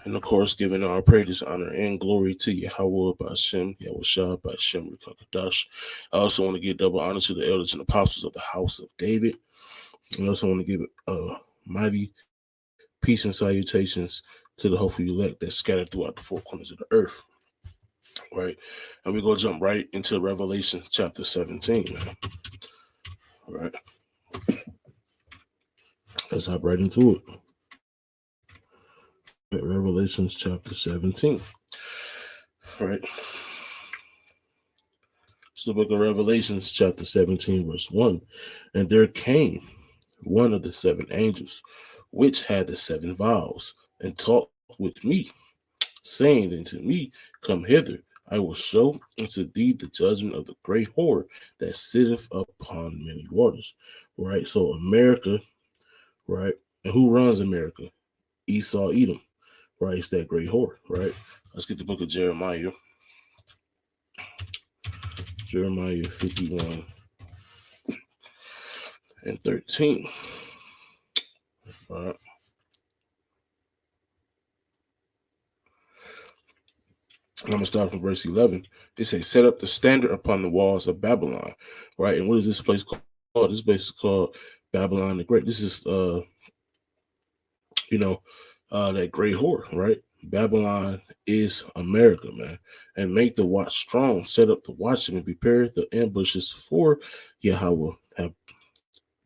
And of course, giving our praises, honor, and glory to Yahweh Bashem, Yahushua Bashem Rikakadash. I also want to give double honor to the elders and apostles of the house of David. I also want to give mighty peace and salutations to the hopeful elect that's scattered throughout the four corners of the earth. Right? And we're going to jump right into Revelation chapter 17, man. Right? Let's hop right into it. Right, Revelation chapter 17. Right? It's the book of Revelations, chapter 17, verse 1. And there came one of the seven angels, which had the seven vials, and talked with me, saying unto me, Come hither, I will show unto thee the judgment of the great whore that sitteth upon many waters. Right? So America, right? And who runs America? Esau Edom, right? It's that great whore, right? Let's get the book of Jeremiah. Jeremiah 51 and 13. All right. I'm going to start from verse 11. It says, Set up the standard upon the walls of Babylon. Right? And what is this place called? This place is called Babylon the Great. This is, that great whore, right? Babylon is America, man. And make the watch strong. Set up the watchmen and prepare the ambushes for Yahweh. Have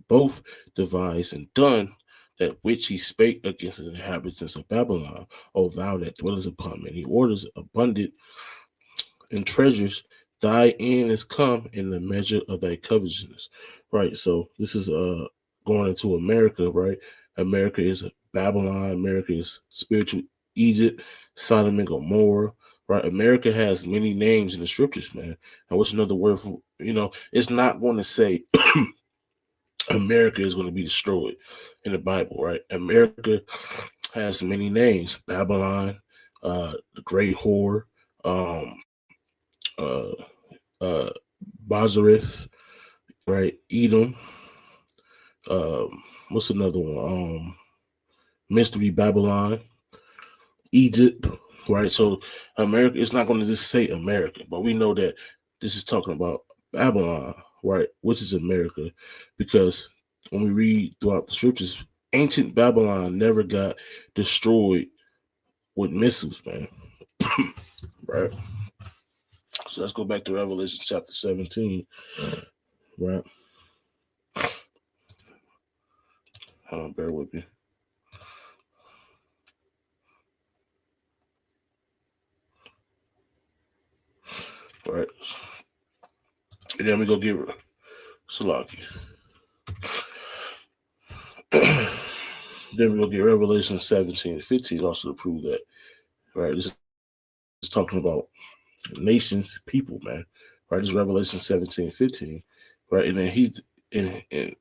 both devised and done that which he spake against the inhabitants of Babylon. O thou that dwellest upon many waters, abundant in treasures, thy end is come in the measure of thy covetousness. Right. So this is going into America, right? America is Babylon, America is spiritual Egypt, Sodom and Gomorrah. Right. America has many names in the scriptures, man. And what's another word for it's not going to say America is going to be destroyed in the Bible, right? America has many names: Babylon, the Great Whore, uh, uh, Bazareth, right? Edom. What's another one? Mystery Babylon, Egypt, right? So America, it's not going to just say America, but we know that this is talking about Babylon, right? Which is America, because when we read throughout the scriptures, ancient Babylon never got destroyed with missiles, man. Right? So let's go back to Revelation chapter 17, right? Hold on, bear with me. Right? And then we go get Salaki. Then we go get Revelation 17 and 15 also to prove that. Right? This is talking about nations, people, man. Right? This is Revelation 17 and 15. Right? And then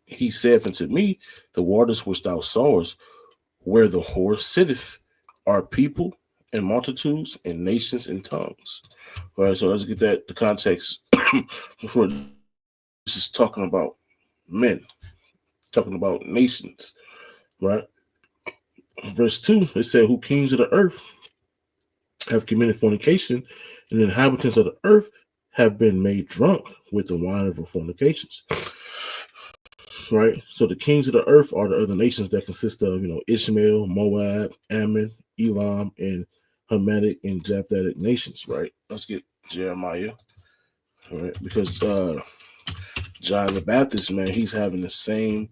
he said unto me, the waters which thou sawest, where the whore sitteth, are people and multitudes and nations and tongues. Right? So let's get that the context before this is talking about men, talking about nations, right? Verse 2, it said, Who kings of the earth have committed fornication, and the inhabitants of the earth have been made drunk with the wine of her fornications. Right? So the kings of the earth are the other nations that consist of, Ishmael, Moab, Ammon, Elam, and Hamitic and Japhetic nations, right? Let's get Jeremiah, right? Because John the Baptist, man, he's having the same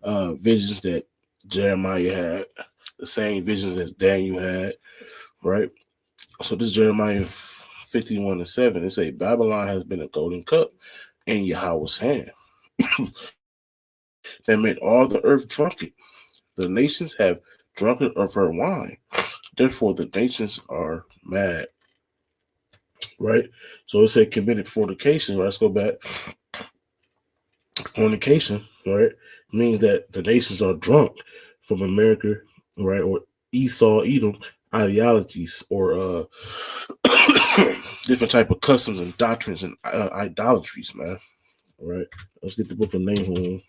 visions that Jeremiah had, the same visions as Daniel had, right? So this Jeremiah 51 and 7, it say, Babylon has been a golden cup in Yahweh's hand that made all the earth drunken. The nations have drunken of her wine. Therefore, the nations are mad. Right? So it said committed fornication. Right? Let's go back. Fornication, right, means that the nations are drunk from America, right, or Esau, Edom ideologies, or different type of customs and doctrines and idolatries, man. All right, let's get the book of Nahum.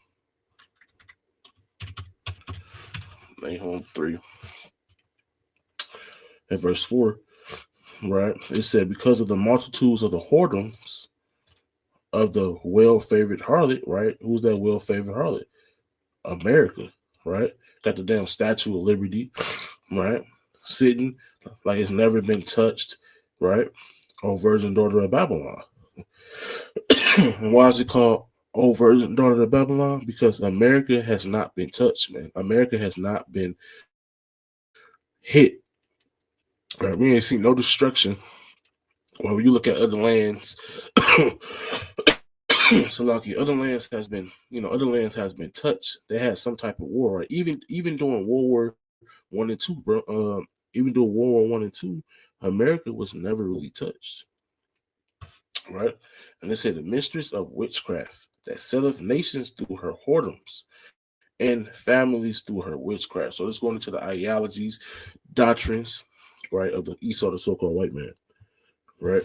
Nahum 3. in verse 4, right? It said, because of the multitudes of the whoredoms of the well-favored harlot, right? Who's that well-favored harlot? America, right? Got the damn Statue of Liberty, right? Sitting like it's never been touched, right? Old Virgin Daughter of Babylon. And why is it called Old Virgin Daughter of Babylon? Because America has not been touched, man. America has not been hit. Right? We ain't seen no destruction. Well, when you look at other lands, so lucky other lands has been, other lands has been touched. They had some type of war, right? Even during World War One and Two, bro. Even during World War One and Two, America was never really touched, right? And they say the mistress of witchcraft that selleth nations through her whoredoms and families through her witchcraft. So let's go into the ideologies, doctrines, right, of the Esau, the so-called white man, right?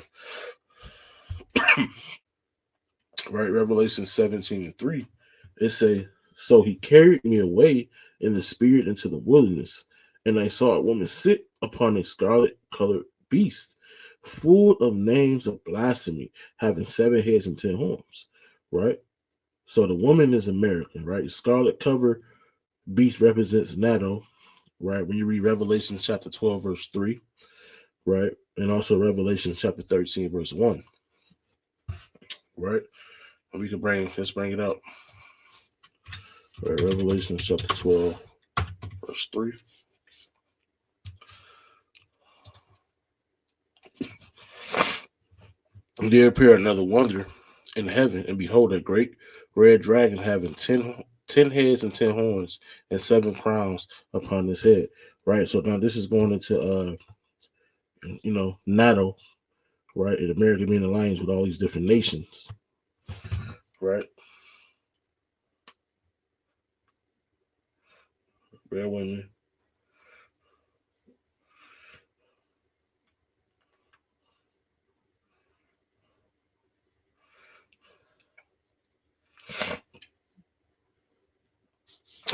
Right, Revelation 17:3. It say, so he carried me away in the spirit into the wilderness, and I saw a woman sit upon a scarlet colored beast, full of names of blasphemy, having 7 heads and 10 horns. Right? So the woman is American, right? Scarlet cover beast represents NATO, right? When you read Revelation chapter 12, verse 3, right? And also Revelation chapter 13, verse 1. Right? And let's bring it up. Right, Revelation chapter 12, verse 3. And there appeared another wonder in heaven, and behold, a great red dragon having 10 heads and 10 horns and 7 crowns upon his head. Right. So now this is going into NATO, right? And America being alliance with all these different nations. Right. Bear with me.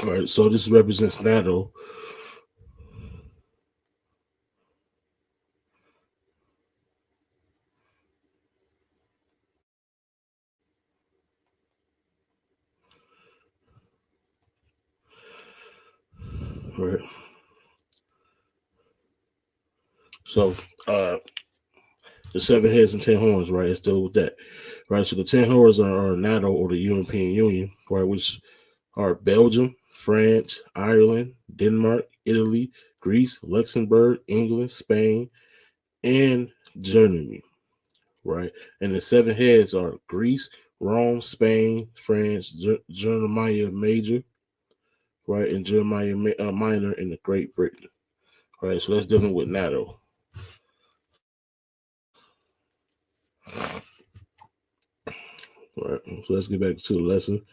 All right, so this represents NATO. Right. So the 7 heads and 10 horns, right? It's still with that. Right. So the 10 horns are NATO or the European Union, right, which are Belgium, France, Ireland, Denmark, Italy, Greece, Luxembourg, England, Spain, and Germany, right? And the 7 heads are Greece, Rome, Spain, France, Jeremiah Major, right, and Jeremiah Minor in the Great Britain, right? So that's dealing with NATO. Right. So let's get back to the lesson.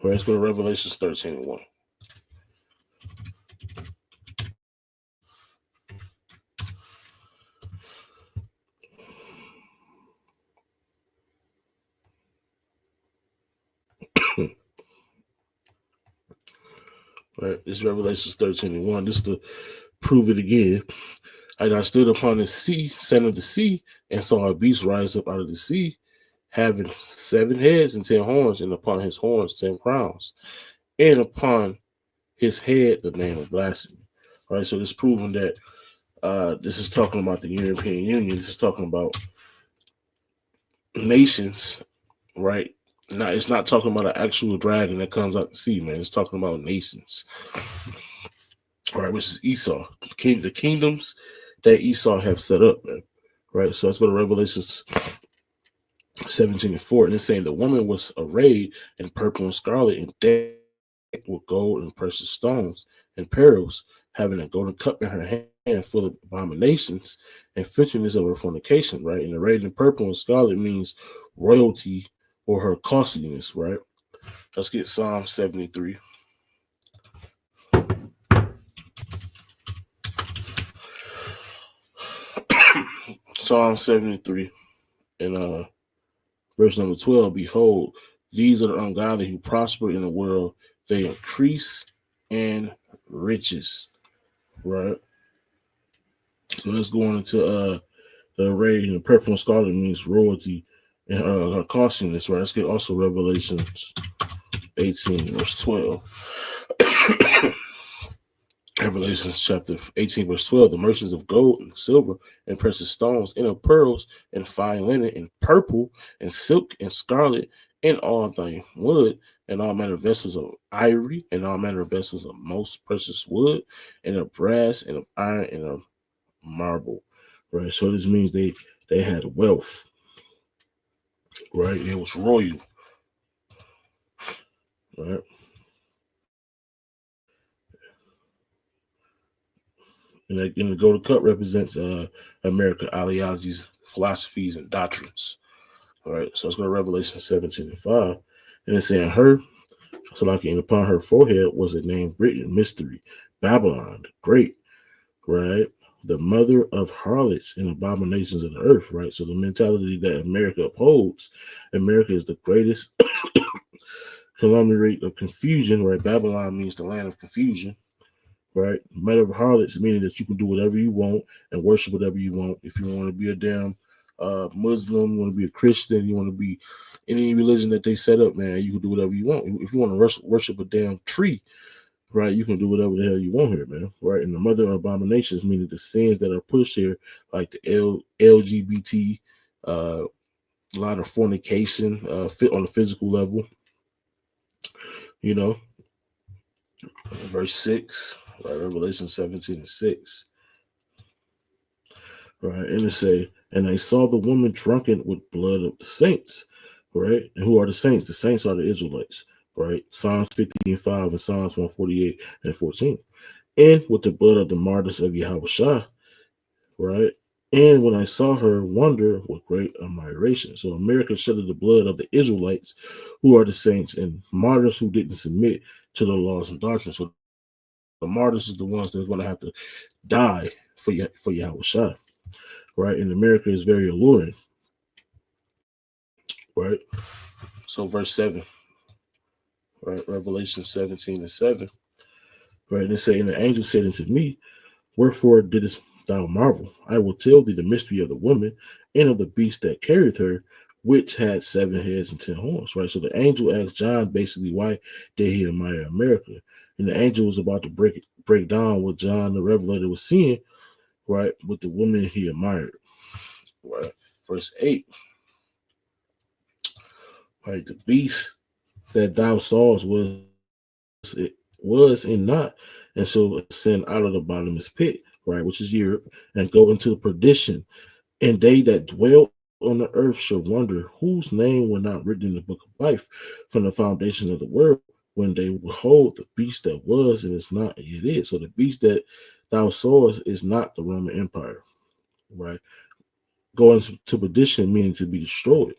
All right, let's go to Revelations 13:1. Right. This is Revelations 13:1. This is to prove it again. And I stood upon the sea, center of the sea, and saw a beast rise up out of the sea, having 7 heads and 10 horns, and upon his horns 10 crowns, and upon his head the name of blasphemy. All right, so this is proving that this is talking about the European Union. This is talking about nations, right? Now, it's not talking about an actual dragon that comes out the sea, man. It's talking about nations. All right, which is Esau, the kingdoms that Esau have set up, man. Right, so let's go to Revelations 17:4, and it's saying the woman was arrayed in purple and scarlet and decked with gold and precious stones and pearls, having a golden cup in her hand full of abominations and filthiness of her fornication, right? And arrayed in purple and scarlet means royalty or her costliness, right? Let's get Psalm 73. Psalm 73 and verse number 12. Behold, these are the ungodly who prosper in the world, they increase in riches, right? So let's go on into the array. And the purple and scarlet means royalty and costliness, right? Let's get also Revelations 18, verse 12. Revelation chapter 18, verse 12. The merchants of gold and silver and precious stones and of pearls and fine linen and purple and silk and scarlet and all thy wood and all manner of vessels of ivory and all manner of vessels of most precious wood and of brass and of iron and of marble. Right. So this means they had wealth. Right. It was royal. Right. And the golden cup represents American ideologies, philosophies, and doctrines. All right, so let's go to Revelation 17 and 5. And it's saying her, so like, and upon her forehead was a name written, mystery, Babylon, the great, right? The mother of harlots and abominations of the earth, right? So the mentality that America upholds, America is the greatest conglomerate of confusion, right? Babylon means the land of confusion, right? Mother of harlots, meaning that you can do whatever you want and worship whatever you want. If you want to be a damn Muslim, you want to be a Christian, you want to be any religion that they set up, man, you can do whatever you want. If you want to worship a damn tree, right, you can do whatever the hell you want here, man, right? And the mother of abominations, meaning the sins that are pushed here, like the LGBT, a lot of fornication, fit on the physical level, you know. Verse 6, right, Revelation 17 and 6. Right, and it say, and I saw the woman drunken with blood of the saints, right? And who are the saints? The saints are the Israelites, right? Psalms 50 and 5 and Psalms 148 and 14. And with the blood of the martyrs of Yahweh, right? And when I saw her, wonder with great admiration. So America shedded the blood of the Israelites, who are the saints, and martyrs who didn't submit to the laws and doctrines. So the martyrs is the ones that's going to have to die for Yahweh, right? And America is very alluring, right? So verse 7, right? Revelation 17 and 7, right? And it say, and the angel said unto me, wherefore didst thou marvel? I will tell thee the mystery of the woman and of the beast that carried her, which had 7 heads and 10 horns, right? So the angel asked John basically why did he admire America? And the angel was about to break down what John the Revelator was seeing, right, with the woman he admired, right? Verse 8, right? The beast that thou sawest was and not, and so ascend out of the bottomless pit, right, which is Europe, and go into perdition. And they that dwell on the earth shall wonder whose name were not written in the book of life from the foundation of the world, when they behold the beast that was and is not, it is. So the beast that thou sawest is not the Roman Empire, right? Going to perdition meaning to be destroyed,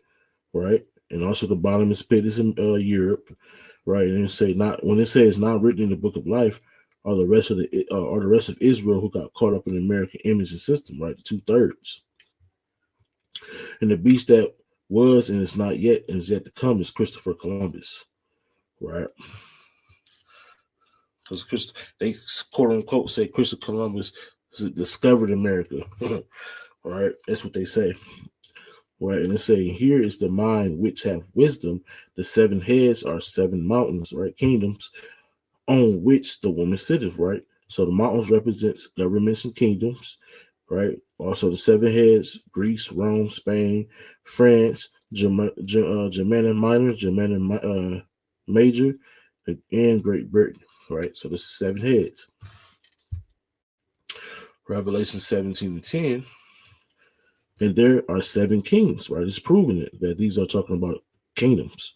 right? And also the bottomless pit is in Europe, right? And it say not, when it says not written in the book of life, are the rest of Israel who got caught up in the American image and system, right? The 2/3. And the beast that was and is not yet and is yet to come is Christopher Columbus, right? Because they quote unquote say Christopher Columbus discovered America, right? That's what they say. Right, and it's saying here is the mind which have wisdom. The 7 heads are 7 mountains, right? Kingdoms on which the woman sitteth, right? So the mountains represents governments and kingdoms, right? Also the 7 heads: Greece, Rome, Spain, France, Germania Minor, Germania Major, and Great Britain, right? So this is 7 heads. Revelation 17 and 10. And there are 7 kings, right? It's proving it that these are talking about kingdoms.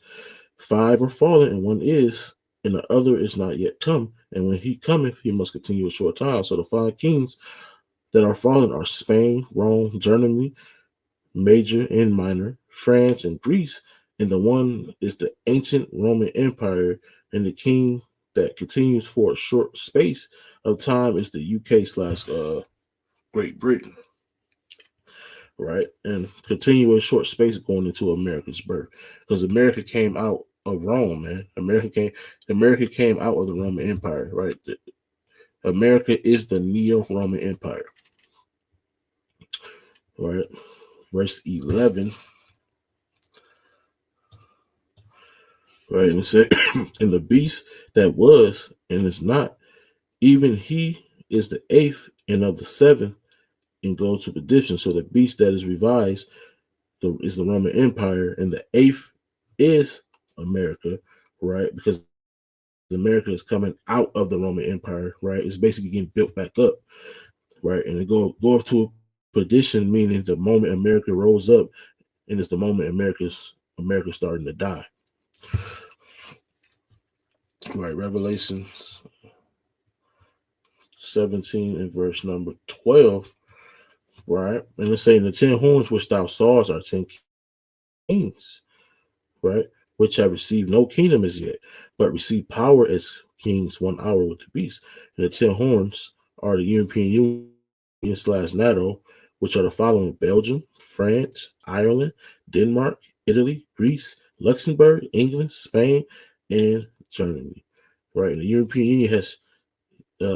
5 are fallen, and 1 is, and the other is not yet come. And when he cometh, he must continue a short time. So the 5 kings that are fallen are Spain, Rome, Germany, Major and Minor, France, and Greece. And the one is the ancient Roman Empire, and the king that continues for a short space of time is the UK/slash Great Britain, right? And continue a short space going into America's birth, because America came out of Rome, man. America came out of the Roman Empire, right? America is the Neo-Roman Empire. right? Verse 11, right? And it said, and the beast that was and is not, even he is the eighth and of the seventh, and go to perdition. So the beast that is revised is the Roman Empire, and the eighth is America, right? Because America is coming out of the Roman Empire, right? It's basically getting built back up, right? And it go up to perdition, meaning the moment America rose up, and it's the moment America's starting to die. Right, Revelation 17 and verse number 12, right? And it's saying the 10 horns which thou sawest are 10 kings, right? Which have received no kingdom as yet, but receive power as kings 1 hour with the beast. And the 10 horns are the European Union slash NATO, which are the following: Belgium, France, Ireland, Denmark, Italy, Greece, Luxembourg, England, Spain, and Germany. Right, and the European Union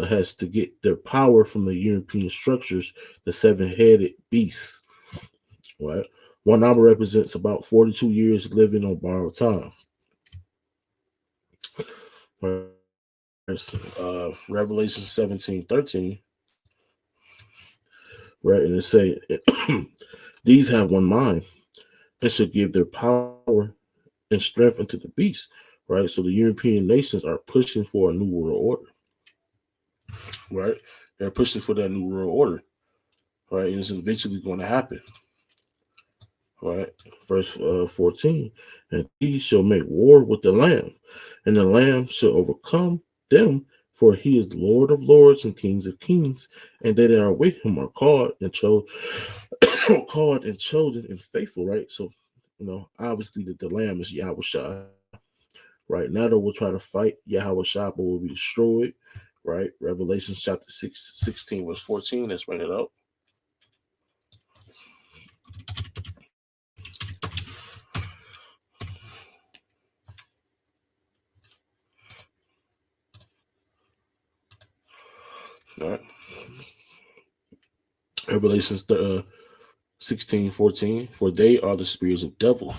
has to get their power from the European structures, the seven-headed beasts. Right, 1 hour represents about 42 years living on borrowed time. Right. Revelation 17:13. Right, and it say, these have one mind and should give their power and strength into the beast. Right, so the European nations are pushing for a new world order. Right, they're pushing for that new world order. Right, and it's eventually going to happen. Right, verse 14, and these shall make war with the Lamb, and the Lamb shall overcome them, for he is Lord of lords and Kings of kings, and they that are with him are called and called and chosen and faithful. Right, so obviously the Lamb is Yahushua. Right, now they will try to fight Yahushua, but will be destroyed. Right, Revelation chapter 16 verse 14. Let's bring it up. All right, Revelations 16:14. For they are the spirits of devil.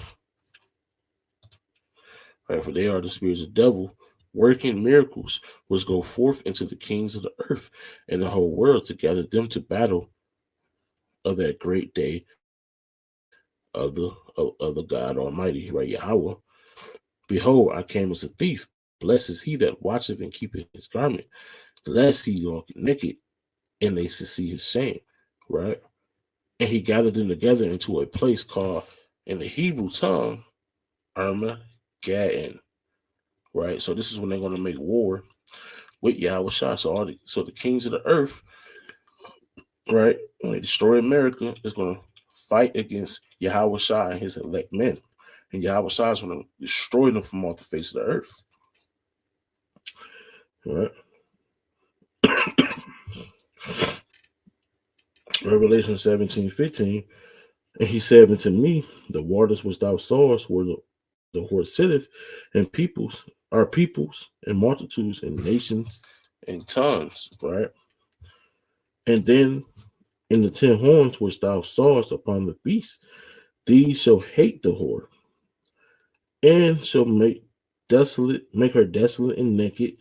Right, for they are the spirits of devil, working miracles, which go forth into the kings of the earth and the whole world to gather them to battle of that great day of the God Almighty, right? Yahweh. Behold, I came as a thief. Blessed is he that watcheth and keepeth his garment, lest he walk naked and they should see his shame. Right? And he gathered them together into a place called in the Hebrew tongue Armageddon. Right? So this is when they're going to make war with Yahweh Shah. So the kings of the earth, right, when they destroy America, is going to fight against Yahweh Shah and his elect men. And Yahweh Shah is going to destroy them from off the face of the earth. All right. Revelation 17:15. And he said unto me, the waters which thou sawest where the horse sitteth, and peoples are peoples and multitudes and nations and tongues. Right. And then in the 10 horns which thou sawest upon the beast, these shall hate the whore, and shall make her desolate and naked,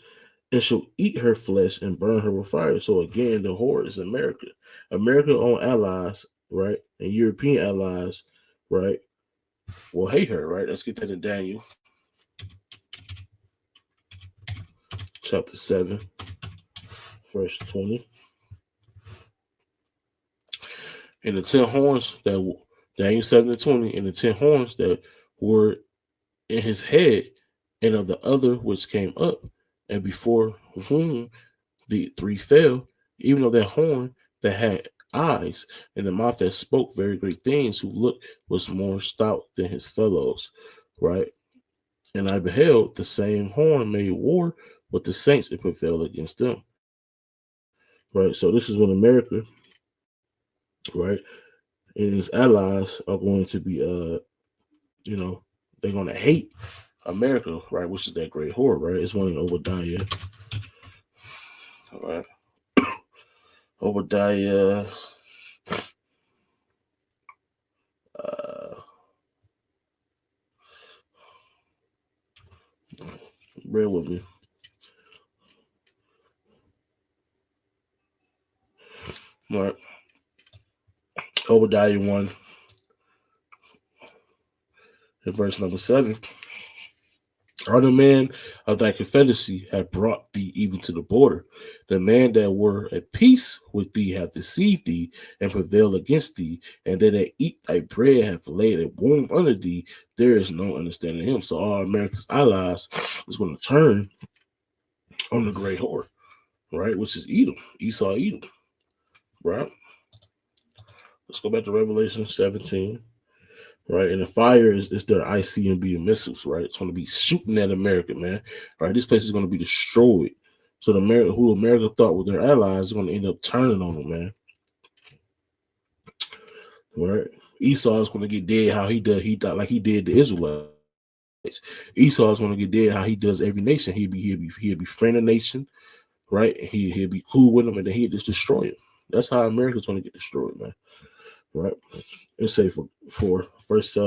and shall eat her flesh and burn her with fire. So again, the whore is America. American owned allies, right, and European allies, right, will hate her, right? Let's get that in Daniel chapter 7, verse 20. And the 10 horns that Daniel 7:20, and the 10 horns that were in his head, and of the other which came up, and before whom the 3 fell, even of that horn that had eyes, and the mouth that spoke very great things, who looked was more stout than his fellows. Right? And I beheld the same horn made war with the saints and prevailed against them. Right? So this is when America, right, and his allies are going to be they're gonna hate America, right, which is that great whore, right? It's one in Obadiah. All right. Obadiah Bear with me. All right. Obadiah 1, in verse number 7. Or the man of thy confederacy hath brought thee even to the border. The man that were at peace with thee hath deceived thee and prevailed against thee, and they that eat thy bread have laid a womb under thee. There is no understanding him. So all America's allies is going to turn on the great whore, right? Which is Edom, Esau, Edom, right? Let's go back to Revelation 17. Right, and the fire is their ICBM missiles, right? It's going to be shooting at America, man. Right, this place is going to be destroyed. So who America thought were their allies, is going to end up turning on them, man. Right, Esau is going to get dead how he died like he did the Israelites. Esau is going to get dead how he does every nation. He'll befriend a nation, right? He'll be cool with them, and then he'll just destroy him. That's how America's going to get destroyed, man. Right? Let's say for verse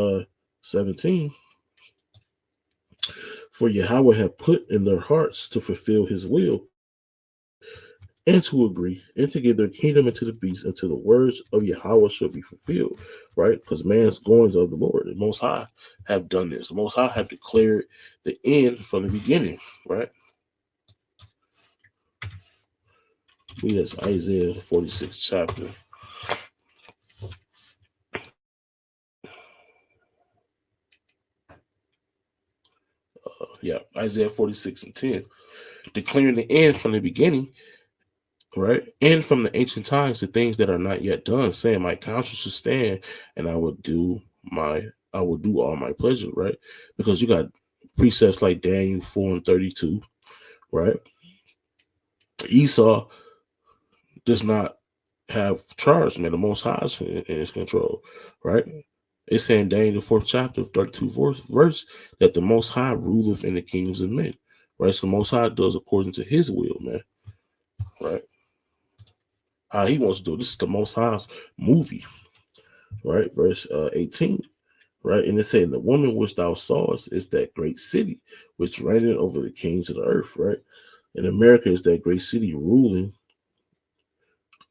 17. For Yahweh had put in their hearts to fulfill his will and to agree and to give their kingdom into the beast until the words of Yahweh shall be fulfilled, right? Because man's goings of the Lord, the Most High have done this. The Most High have declared the end from the beginning, right? That's Isaiah 46 chapter. Isaiah 46 and 10. Declaring the end from the beginning, right? And from the ancient times, the things that are not yet done, saying, my counsel should stand, and I will do all my pleasure, right? Because you got precepts like Daniel 4 and 32, right? Esau does not have charge, man. The Most High is in his control, right? It's saying Daniel 4th chapter, 32 verse, that the Most High ruleth in the kingdoms of men, right? So the Most High does according to his will, man, right? How he wants to do. This is the Most High's movie, right? Verse 18, right? And it said, the woman which thou sawest is that great city which reigneth over the kings of the earth, right? And America is that great city ruling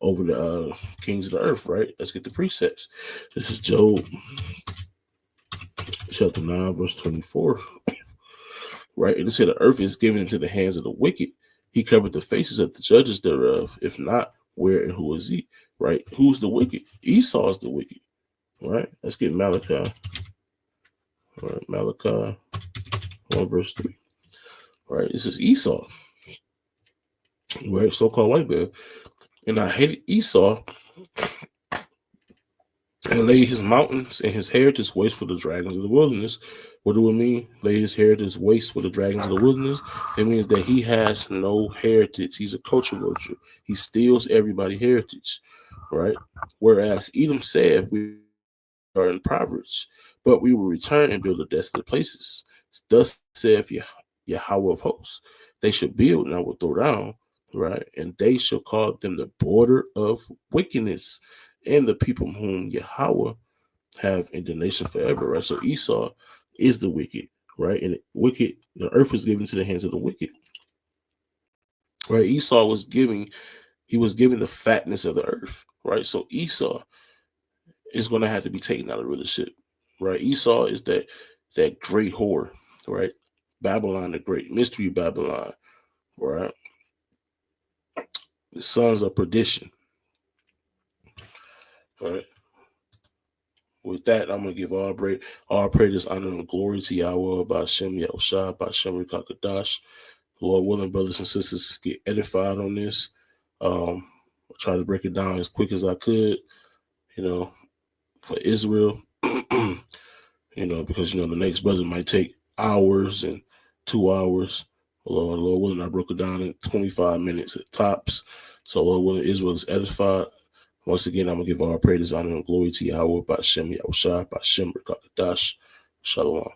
over the kings of the earth, right? Let's get the precepts. This is Job chapter 9, verse 24, right? And it said, the earth is given into the hands of the wicked. He covered the faces of the judges thereof. If not, where and who is he, right? Who's the wicked? Esau is the wicked, right? Let's get Malachi. All right, Malachi 1, verse 3. Right, this is Esau, right? So-called white man. And I hated Esau and laid his mountains and his heritage waste for the dragons of the wilderness. What do it mean? Lay his heritage waste for the dragons of the wilderness? It means that he has no heritage. He's a culture vulture. He steals everybody's heritage, right? Whereas Edom said, we are in Proverbs, but we will return and build the desolate places. Thus saith Yahweh of hosts, they shall build and I will throw down, right? And they shall call them the border of wickedness, and the people whom Yahweh have in the nation forever, right? So Esau is the wicked, right? And the earth is given to the hands of the wicked, right? Esau was given the fatness of the earth, right? So Esau is going to have to be taken out of rulership, right? Esau is that great whore, right? Babylon the Great, Mystery Babylon, right? The sons of perdition, right? With that, I'm going to give all praise, honor, and glory to Yahweh, Ba'ashem, Yahushua, Ba'ashem, Rikakadash. Lord willing, brothers and sisters, get edified on this. I'll try to break it down as quick as I could, for Israel, because, the next brother might take hours and 2 hours. Lord willing, I broke it down in 25 minutes at tops. So Lord willing, Israel is edified. Once again, I'm going to give all praise, honor, and glory to Yahweh, Ba'ashem, Yahushua, Ba'ashem, Rikakadash. Shalom.